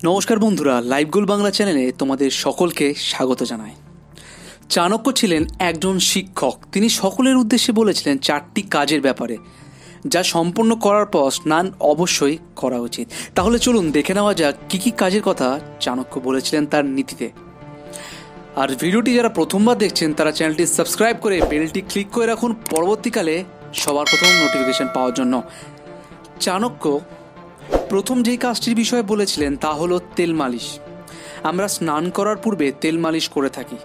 নমস্কার বন্ধুরা, লাইভ গোল বাংলা চ্যানেলে তোমাদের সকলকে স্বাগত জানাই। চাণক্য ছিলেন একজন শিক্ষক। তিনি সকলের উদ্দেশ্যে বলেছিলেন 4টি কাজের ব্যাপারে, যা সম্পন্ন করার পর স্নান অবশ্যই করা উচিত। তাহলে চলুন দেখে নেওয়া যাক কী কী কাজের কথা চাণক্য বলেছিলেন তার নীতিতে। আর ভিডিওটি যারা প্রথমবার দেখছেন তারা চ্যানেলটি সাবস্ক্রাইব করে বেলটি ক্লিক করে রাখুন পরবর্তীকালে সবার প্রথম নোটিফিকেশন পাওয়ার জন্য। চাণক্য প্রথম যেই কাজটির বিষয়ে বলেছিলেন তা হলো তেল মালিশ। আমরা স্নান করার পূর্বে তেল মালিশ করে থাকি।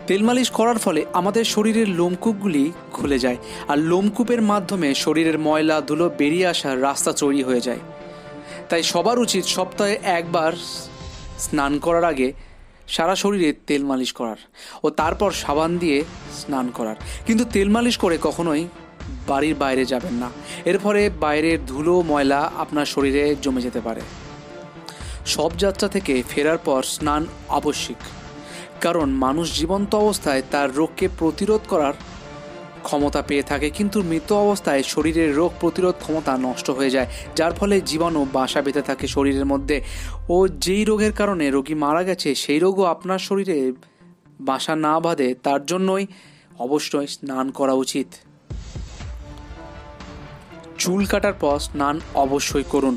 তেল মালিশ করার ফলে আমাদের শরীরের লোমকূপগুলি খুলে যায়, আর লোমকূপের মাধ্যমে শরীরের ময়লা ধুলো বেরিয়ে আসার রাস্তা তৈরি হয়ে যায়। তাই সবার উচিত সপ্তাহে একবার স্নান করার আগে সারা শরীরে তেল মালিশ করার ও তারপর সাবান দিয়ে স্নান করার। কিন্তু তেল মালিশ করে কখনোই বাড়ির বাইরে যাবেন না, এর ফলে বাইরের ধুলো ময়লা আপনার শরীরে জমে যেতে পারে। সব যাত্রা থেকে ফেরার পর স্নান আবশ্যিক, কারণ মানুষ জীবন্ত অবস্থায় তার রোগকে প্রতিরোধ করার ক্ষমতা পেয়ে থাকে, কিন্তু মৃত অবস্থায় শরীরের রোগ প্রতিরোধ ক্ষমতা নষ্ট হয়ে যায়, যার ফলে জীবাণু বাসা বেঁধে থাকে শরীরের মধ্যে। ও যেই রোগের কারণে রোগী মারা গেছে সেই রোগও আপনার শরীরে বাসা না বাঁধে, তার জন্যই অবশ্যই স্নান করা উচিত। চুল কাটার পর স্নান অবশ্যই করুন।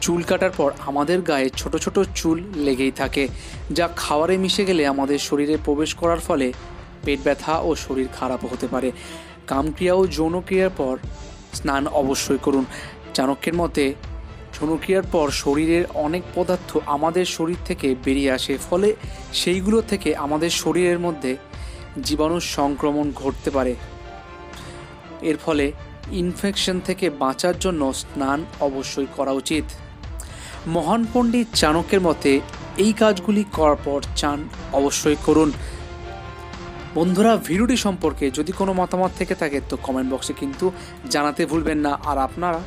চুল কাটার পর আমাদের গায়ে ছোট ছোট চুল লেগেই থাকে, যা খাবারে মিশে গেলে আমাদের শরীরে প্রবেশ করার ফলে পেট ব্যথা ও শরীর খারাপ হতে পারে। কামক্রিয়া ও যৌনক্রিয়ার পর স্নান অবশ্যই করুন। চাণক্যের মতে যৌনক্রিয়ার পর শরীরের অনেক পদার্থ আমাদের শরীর থেকে বেরিয়ে আসে, ফলে সেইগুলো থেকে আমাদের শরীরের মধ্যে জীবাণুর সংক্রমণ ঘটতে পারে। এর ফলে ইনফেকশন থেকে বাঁচার জন্য স্নান অবশ্যই করা উচিত। মহান পণ্ডিত চাণক্যের মতে এই কাজগুলি করার পর চান অবশ্যই করুন। বন্ধুরা, ভিডিওটি সম্পর্কে যদি কোনো মতামত থেকে থাকে তো কমেন্ট বক্সে কিন্তু জানাতে ভুলবেন না। আর আপনারা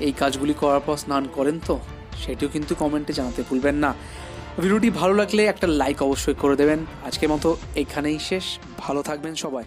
এই কাজগুলি করার পর স্নান করেন তো সেটিও কিন্তু কমেন্টে জানাতে ভুলবেন না। ভিডিওটি ভালো লাগলে একটা লাইক অবশ্যই করে দেবেন। আজকের মতো এখানেই শেষ। ভালো থাকবেন সবাই।